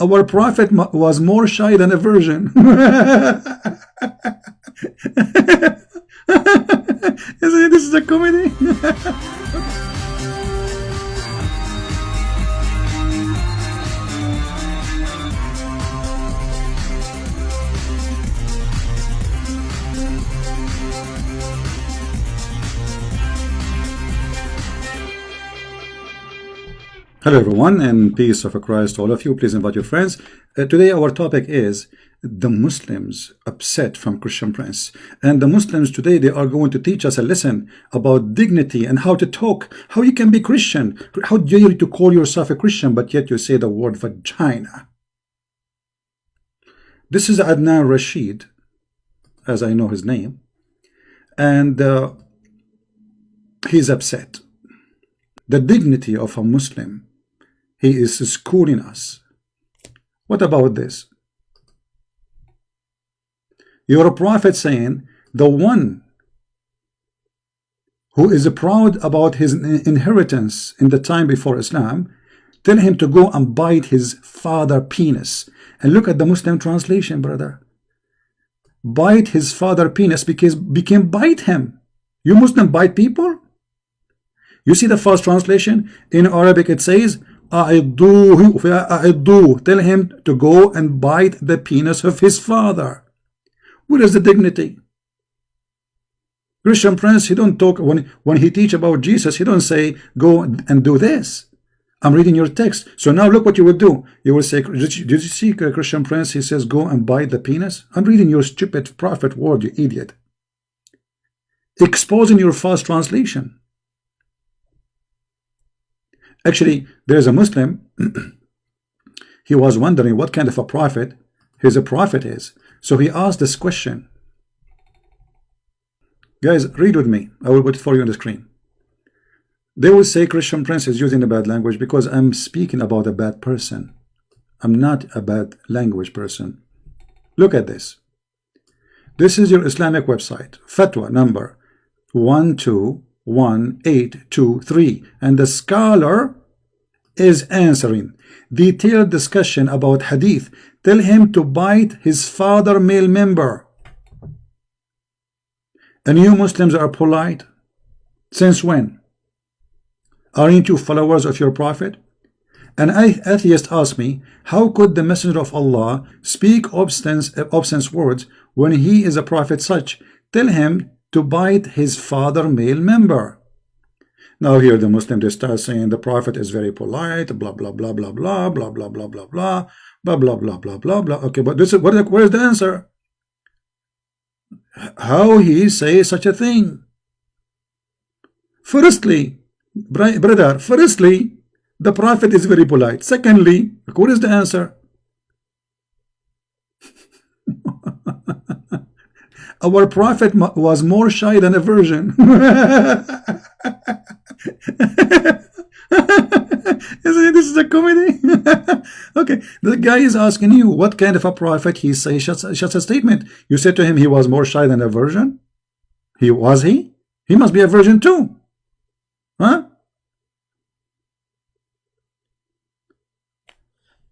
Our prophet was more shy than a virgin. This is a comedy. Hello everyone, and peace of Christ to all of you. Please invite your friends. Today our topic is the Muslims upset from Christian Prince. And the Muslims today, they are going to teach us a lesson about dignity and how to talk, how you can be Christian, how dare you to call yourself a Christian, but yet you say the word vagina. This is Adnan Rashid, as I know his name, and he's upset. The dignity of a Muslim, he is schooling us. What about this? Your prophet saying, the one who is proud about his inheritance in the time before Islam, tell him to go and bite his father penis. And look at the Muslim translation, brother. Bite his father penis, because became bite him. You Muslim bite people? You see the first translation in Arabic, it says أعضوه. Tell him to go and bite the penis of his father. Where is the dignity? Christian Prince, he don't talk when he teach about Jesus, he don't say go and do this. I'm reading your text. So now look what you will do. You will say, did you see Christian Prince? He says go and bite the penis. I'm reading your stupid prophet word, you idiot. Exposing your false translation. Actually, there's a Muslim, he was wondering what kind of a prophet his prophet is. So he asked this question. Guys, read with me. I will put it for you on the screen. They will say Christian Prince is using a bad language because I'm speaking about a bad person. I'm not a bad language person. Look at this. This is your Islamic website, fatwa number 121823, and the scholar is answering. Detailed discussion about hadith. Tell him to bite his father male member. And you Muslims are polite? Since when? Aren't you followers of your prophet? An atheist asked me, how could the messenger of Allah speak obscene words when he is a prophet such? Tell him to bite his father male member. Now here the Muslim, they start saying the prophet is very polite, blah blah blah blah blah blah blah blah blah blah blah blah blah blah blah blah. Okay, but this is where's the answer? How he say such a thing? Firstly, brother, firstly, the prophet is very polite. Secondly, what is the answer? Our prophet was more shy than a virgin. This is a comedy. Okay, the guy is asking you what kind of a prophet he says such a statement. You said to him he was more shy than a virgin. He must be a virgin too, huh?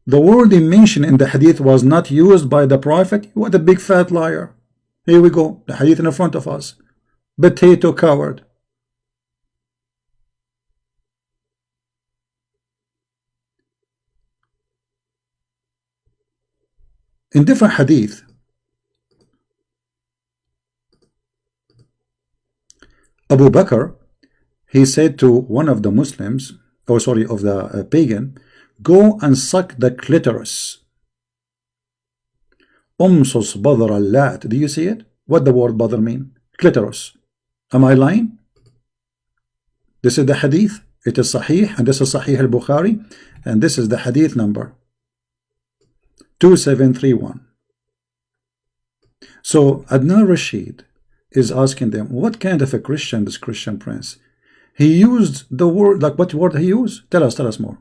The word he mentioned in the hadith was not used by the prophet. What a big fat liar. Here we go, the hadith in front of us. Potato coward. In different hadith, Abu Bakr, he said to one of the Muslims, of the pagan, go and suck the clitoris. Umsus badr al-lat. Do you see it? What the word badr mean? Clitoris. Am I lying? This is the hadith. It is sahih, and this is sahih al-Bukhari, and this is the hadith number 2731. So Adnan Rashid is asking them, what kind of a Christian is Christian Prince? He used the word, like what word he used? Tell us more.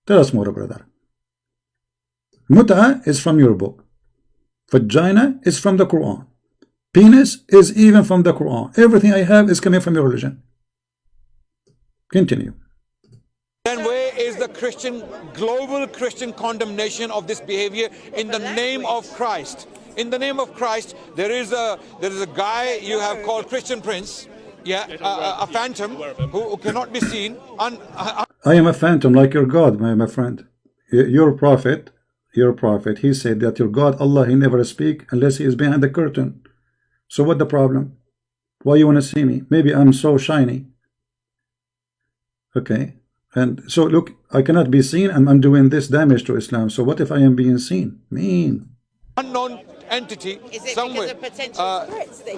Tell us more, brother. Mut'a is from your book. Vagina is from the Quran. Penis is even from the Quran. Everything I have is coming from your religion. Continue. And where is the global Christian condemnation of this behavior in the name of Christ. In the name of Christ, there is a guy you have called Christian Prince, yeah, a phantom who cannot be seen. I am a phantom like your God, my friend. Your prophet, he said that your God, Allah, he never speak unless he is behind the curtain. So what the problem? Why you want to see me? Maybe I'm so shiny. Okay. And so look, I cannot be seen and I'm doing this damage to Islam. So what if I am being seen? Mean. Unknown entity is it somewhere. Because of potential threats that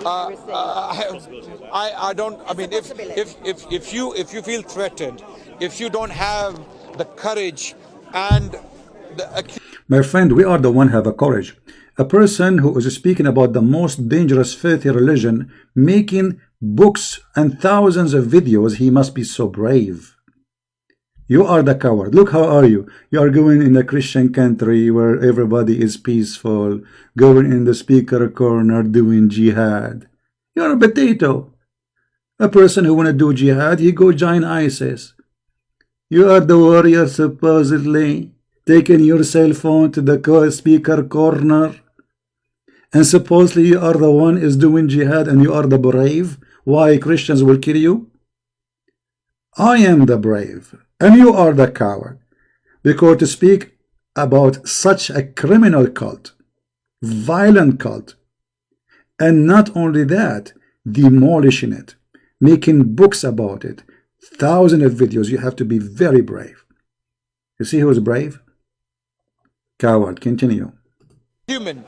he received? I don't. I mean, if you feel threatened, if you don't have the courage and the my friend, we are the one have a courage. A person who is speaking about the most dangerous filthy religion, making books and thousands of videos, he must be so brave. You are the coward. Look, how are you? You are going in a Christian country where everybody is peaceful, going in the speaker corner doing jihad. You are a potato. A person who want to do jihad, he go join ISIS. You are the warrior supposedly, taking your cell phone to the speaker corner, and supposedly you are the one is doing jihad and you are the brave. Why Christians will kill you? I am the brave and you are the coward, because to speak about such a criminal cult, violent cult, and not only that, demolishing it, making books about it, thousands of videos, you have to be very brave. You see who is brave? Coward. Continue. Human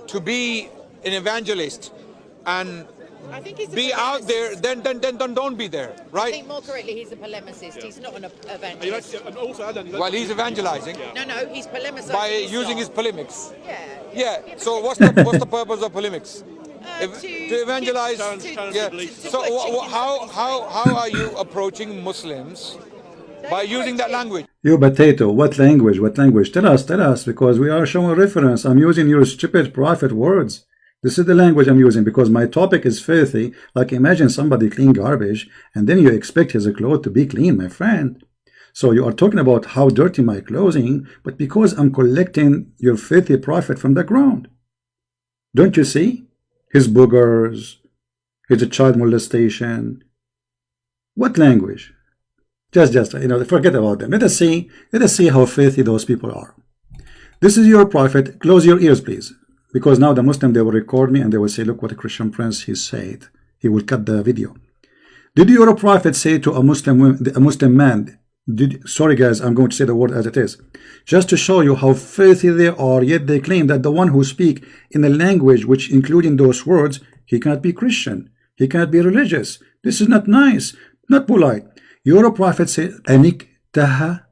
to be an evangelist and I think he's be out there, then don't be there, right? I think more correctly, he's a polemicist. He's not an evangelist. Well, he's evangelizing. No, he's polemicizing By using his polemics. Yeah. So what's the purpose of polemics? To evangelize. So how are you approaching Muslims by using that language? You potato, what language? What language? Tell us, because we are showing reference. I'm using your stupid prophet words. This is the language I'm using because my topic is filthy. Like imagine somebody clean garbage and then you expect his clothes to be clean, my friend. So you are talking about how dirty my clothing, but because I'm collecting your filthy prophet from the ground. Don't you see? His boogers, his child molestation. What language? Just forget about them. Let us see how filthy those people are. This is your prophet. Close your ears, please. Because now the Muslim, they will record me and they will say, look what a Christian prince he said. He will cut the video. Did your prophet say to a Muslim man, sorry guys, I'm going to say the word as it is, just to show you how filthy they are, yet they claim that the one who speak in a language which including those words, he cannot be Christian, he cannot be religious. This is not nice, not polite. Your prophet said, Aniktaha.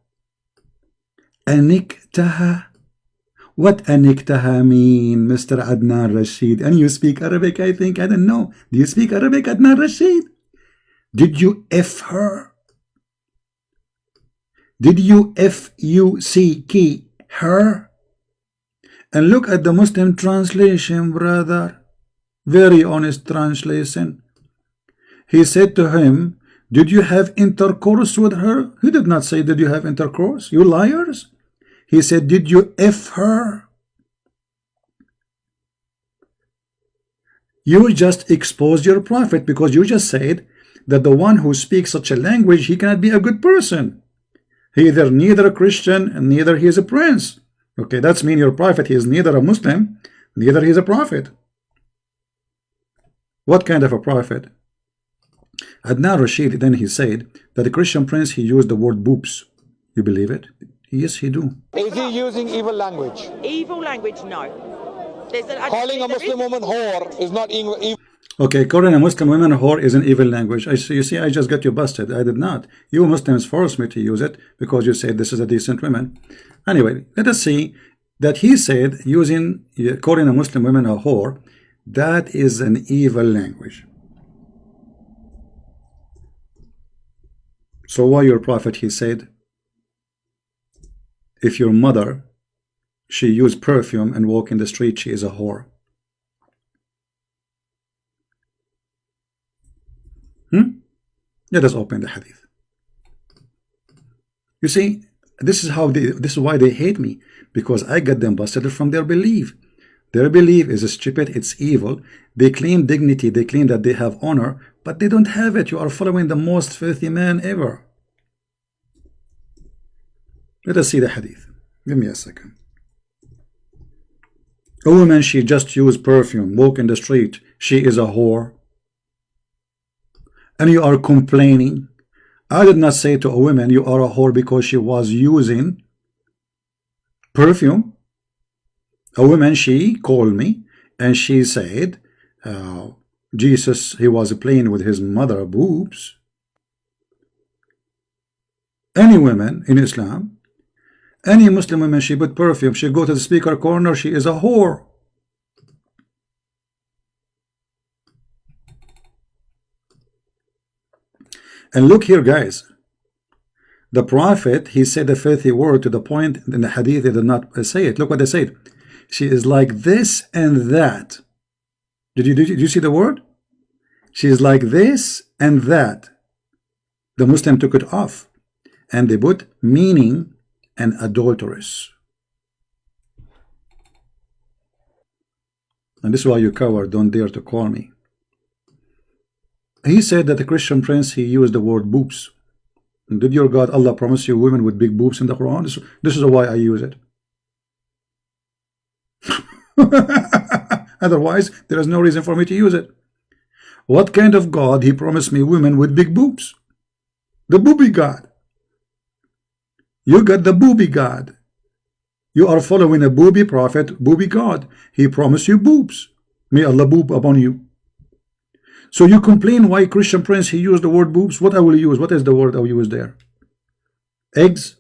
What aniktaha mean, Mr. Adnan Rashid? And you speak Arabic, I think. I don't know. Do you speak Arabic, Adnan Rashid? Did you F her? Did you F-U-C-K her? And look at the Muslim translation, brother. Very honest translation. He said to him, did you have intercourse with her? He did not say, did you have intercourse? You liars. He said, did you F her? You just exposed your prophet because you just said that the one who speaks such a language, he cannot be a good person. He either neither a Christian and neither he is a prince. Okay, that's mean your prophet, he is neither a Muslim, neither he is a prophet. What kind of a prophet? Adnan Rashid, then he said that the Christian prince, he used the word boobs. You believe it? Yes, he do. Is he using evil language? Evil language, no. Calling a Muslim woman whore is not evil. Okay, calling a Muslim woman whore is an evil language. You see, I just got you busted. I did not. You Muslims forced me to use it because you said this is a decent woman. Anyway, let us see that he said calling a Muslim woman a whore, that is an evil language. So why your prophet, he said, if your mother, she used perfume and walk in the street, she is a whore. Let us open the hadith. You see, this is why they hate me, because I get them busted from their belief. Their belief is stupid, it's evil. They claim dignity, they claim that they have honor, but they don't have it. You are following the most filthy man ever. Let us see the hadith. Give me a second. A woman, she just used perfume, walk in the street, she is a whore. And you are complaining. I did not say to a woman you are a whore because she was using perfume. A woman, she called me and she said Jesus, he was playing with his mother boobs. Any woman in Islam, any Muslim woman, she put perfume, she go to the speaker corner, she is a whore. And look here, guys. The Prophet, he said a filthy word to the point in the hadith they did not say it. Look what they said. She is like this and that. Did you see the word? She is like this and that. The Muslim took it off and they put meaning and adulteress. And this is why you coward don't dare to call me. He said that the Christian prince, he used the word boobs. And did your God Allah promise you women with big boobs in the Quran? This is why I use it. Otherwise, there is no reason for me to use it. What kind of God he promised me women with big boobs? The booby God. You got the booby God. You are following a booby prophet, booby God. He promised you boobs. May Allah boob upon you. So you complain why Christian prince he used the word boobs. What I will use? What is the word I will use there? Eggs,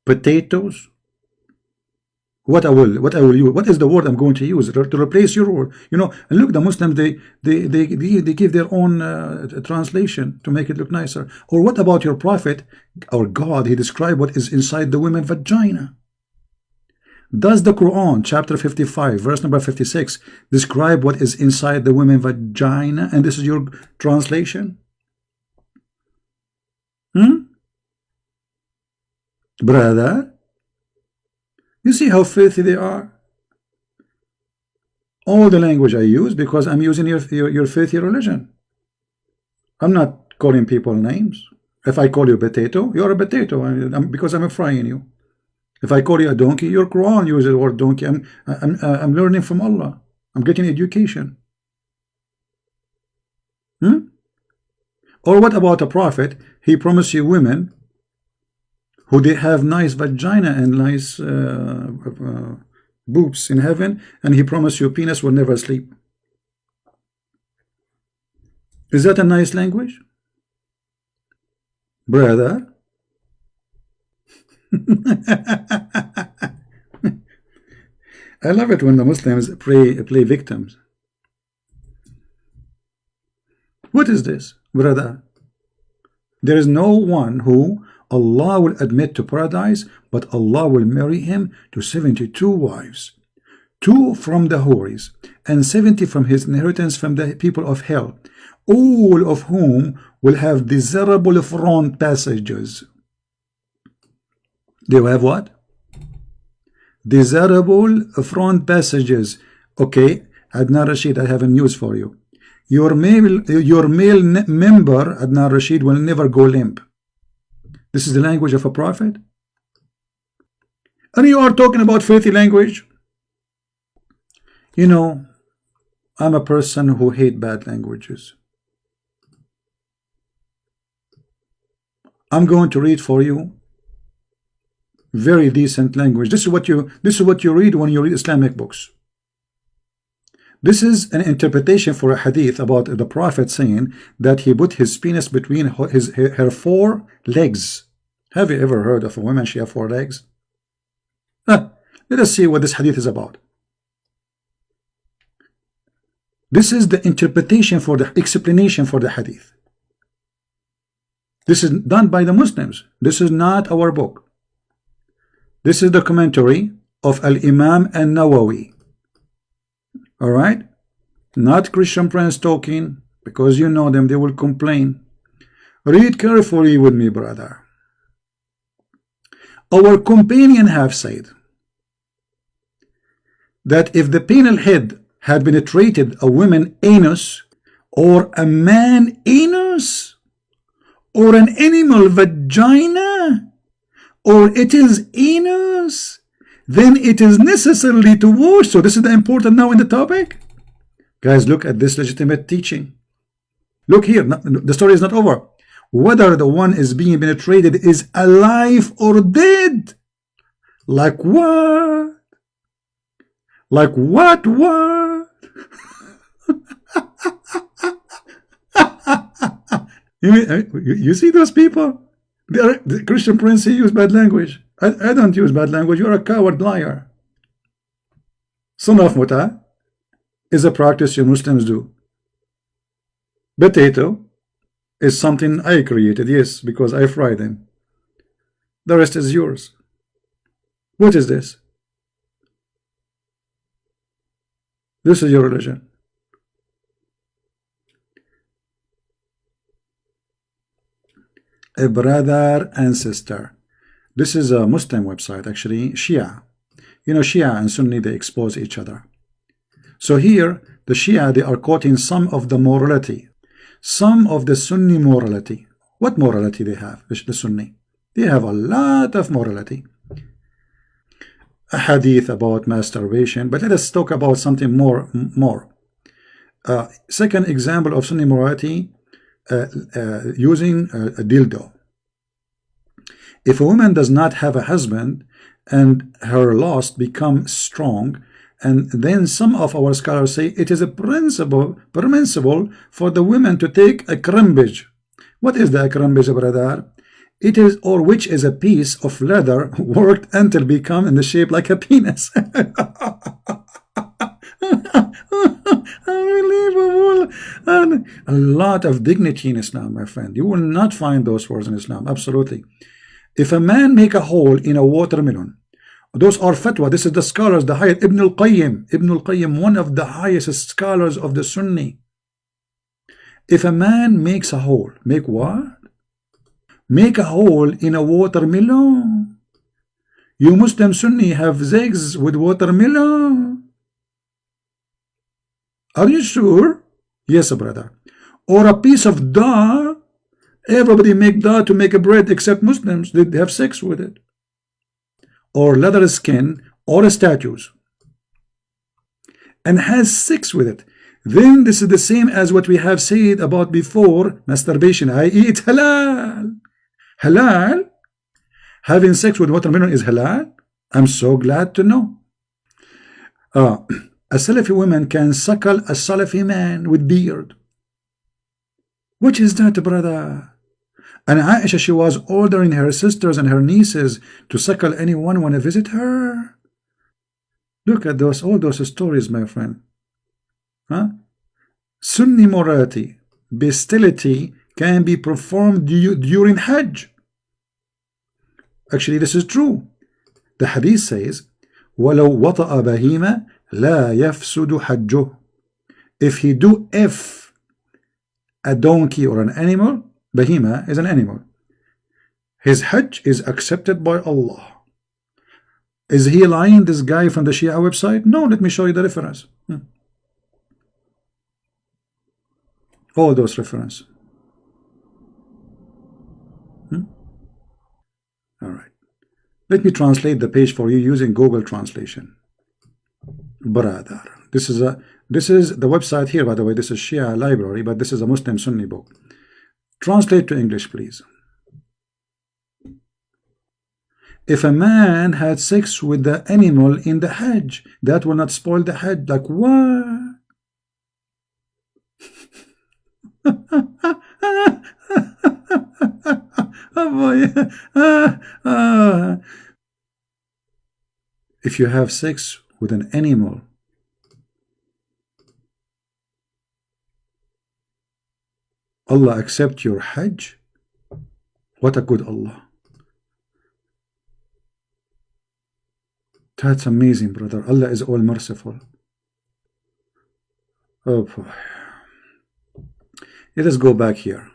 potatoes. What I will use? What is the word I'm going to use to replace your word? You know, and look, the Muslims they give their own translation to make it look nicer. Or what about your prophet or God? He described what is inside the women's vagina. Does the Quran chapter 55 verse number 56 describe what is inside the women's vagina? And this is your translation? Brother, you see how filthy they are? All the language I use because I'm using your filthy religion. I'm not calling people names. If I call you potato, you're a potato because I'm frying you. If I call you a donkey, your Quran uses the word donkey. I'm learning from Allah. I'm getting education. Or what about a prophet? He promised you women who they have nice vagina and nice boobs in heaven, and he promised you penis will never sleep. Is that a nice language? Brother? I love it when the Muslims play victims. What is this, brother? There is no one who Allah will admit to paradise, but Allah will marry him to 72 wives, 2 from the Houris, and 70 from his inheritance from the people of hell, all of whom will have desirable front passages. They will have what? Desirable front passages. Okay, Adnan Rashid, I have a news for you. Your male member, Adnan Rashid, will never go limp. This is the language of a prophet. And you are talking about filthy language. You know, I'm a person who hates bad languages. I'm going to read for you very decent language. This is what you read when you read Islamic books. This is an interpretation for a hadith about the Prophet saying that he put his penis between her 4 legs. Have you ever heard of a woman she has 4 legs? Let us see what this hadith is about. This is the interpretation for the explanation for the hadith. This is done by the Muslims. This is not our book. This is the commentary of Al-Imam An-Nawawi. Alright? Not Christian Prince talking, because you know them, they will complain. Read carefully with me, brother. Our companion have said that if the penal head had penetrated a woman anus, or a man anus, or an animal vagina, or it is anus, then it is necessarily to wash. So this is the important now in the topic. Guys, look at this legitimate teaching. Look here, the story is not over. Whether the one is being penetrated is alive or dead. Like what? Like what? You see those people? The Christian Prince, he use bad language. I don't use bad language. You're a coward liar. Sunaf muta is a practice you Muslims do. Potato is something I created, yes, because I fry them. The rest is yours. What is this? This is your religion. A brother and sister. This is a Muslim website, actually, Shia. You know, Shia and Sunni, they expose each other. So here, the Shia, they are quoting some of the morality, some of the Sunni morality. What morality they have, the Sunni? They have a lot of morality. A hadith about masturbation, but let us talk about something more. Second example of Sunni morality, using a dildo. If a woman does not have a husband and her lust becomes strong, and then some of our scholars say it is a permissible for the women to take a crimbage. What is the crimbage, brother? It is, or which is a piece of leather worked until become in the shape like a penis. Unbelievable. And a lot of dignity in Islam, my friend. You will not find those words in Islam. Absolutely. If a man make a hole in a watermelon, those are fatwa. This is the scholars, the highest. Ibn al-Qayyim, one of the highest scholars of the Sunni. If a man makes a hole, make what? Make a hole in a watermelon. You Muslim Sunni have zigs with watermelon. Are you sure? Yes, brother. Or a piece of dye. Everybody make dye to make a bread except Muslims. They have sex with it. Or leather skin, or statues, and has sex with it. Then this is the same as what we have said about before, masturbation, i.e. it's halal. Halal? Having sex with watermelon is halal? I'm so glad to know. A Salafi woman can suckle a Salafi man with beard. Which is that, brother? And Aisha, she was ordering her sisters and her nieces to suckle anyone want to visit her. Look at those, all those stories, my friend. Huh? Sunni morality, bestiality can be performed during Hajj. Actually, this is true. The hadith says, وَلَوْ وَطَأَ بَهِيمَ لَا يَفْسُدُ حَجُّهُ. If a donkey or an animal, Bahima is an animal, his Hajj is accepted by Allah. Is he lying, this guy from the Shia website? No, let me show you the reference. All those references. All right. Let me translate the page for you using Google Translation. Brother. This is the website here, by the way. This is Shia library, but this is a Muslim Sunni book. Translate to English, please. If a man had sex with the animal in the Hajj, that will not spoil the Hajj. Like what? If you have sex with an animal, Allah accept your Hajj? What a good Allah. That's amazing, brother. Allah is all merciful. Oh boy. Let us go back here.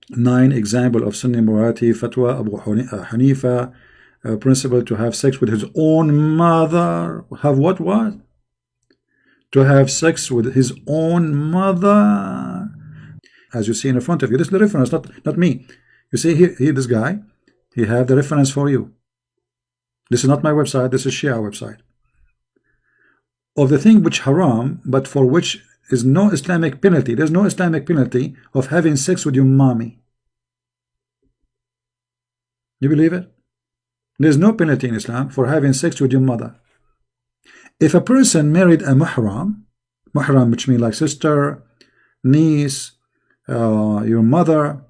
9 example of Sunni morality, fatwa Abu Hanifa, principle to have sex with his own mother. Have what? To have sex with his own mother. As you see in front of you, this is the reference, not me. You see here, this guy, he have the reference for you. This is not my website, this is Shia website. Of the thing which haram, but for which is no Islamic penalty. There's no Islamic penalty of having sex with your mommy. You believe it? There's no penalty in Islam for having sex with your mother. If a person married a mahram, which means like sister, niece, your mother,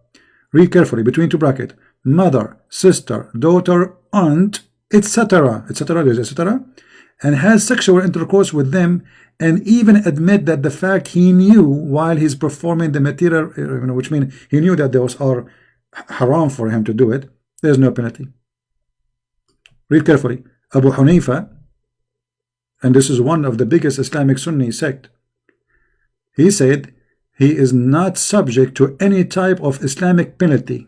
read carefully between two brackets, mother, sister, daughter, aunt, etc., and has sexual intercourse with them, and even admit that the fact he knew while he's performing the material, which means he knew that those are haram for him to do it, there's no penalty. Read carefully. Abu Hanifa, and this is one of the biggest Islamic Sunni sect, he said he is not subject to any type of Islamic penalty.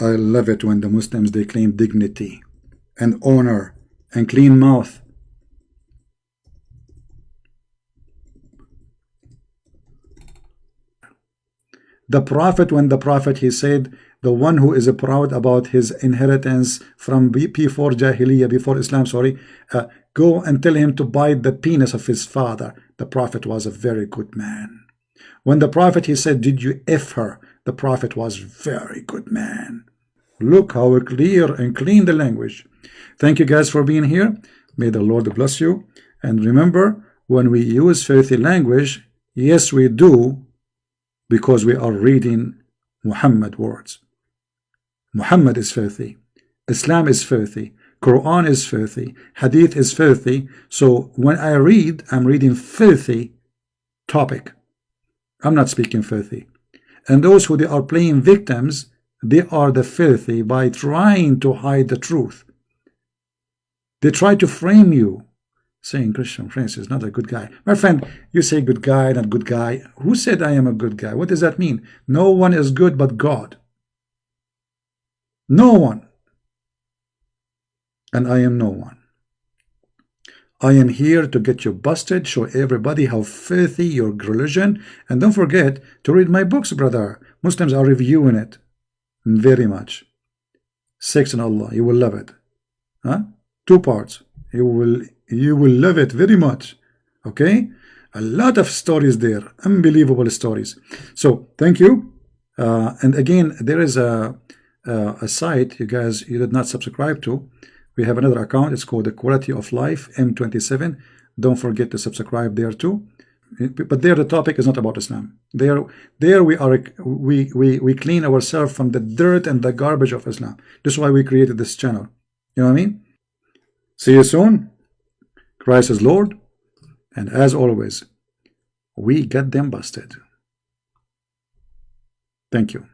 I love it when the Muslims, they claim dignity and honor and clean mouth. The Prophet, when the Prophet, he said, the one who is proud about his inheritance from before Jahiliyyah, before Islam, sorry, go and tell him to bite the penis of his father. The Prophet was a very good man. When the Prophet, he said, did you F her? The Prophet was very good man. Look how clear and clean the language. Thank you guys for being here. May the Lord bless you. And remember, when we use filthy language, yes, we do, because we are reading Muhammad words. Muhammad is filthy. Islam is filthy. Quran is filthy. Hadith is filthy. So when I read, I'm reading filthy topic. I'm not speaking filthy. And those who they are playing victims, they are the filthy by trying to hide the truth. They try to frame you, saying Christian Prince is not a good guy. My friend, you say good guy, not good guy. Who said I am a good guy? What does that mean? No one is good but God. No one. And I am no one. I am here to get you busted, show everybody how filthy your religion, and don't forget to read my books, brother. Muslims are reviewing it very much. Sex in Allah, you will love it. Huh? 2 parts. You will love it very much. Okay? A lot of stories there, unbelievable stories. So thank you. And again, there is a site you guys, you did not subscribe to. We have another account. It's called the Quality of Life M27. Don't forget to subscribe there too. But there the topic is not about Islam. There we clean ourselves from the dirt and the garbage of Islam. This is why we created this channel. You know what I mean? See you soon. Christ is Lord. And as always, we get them busted. Thank you.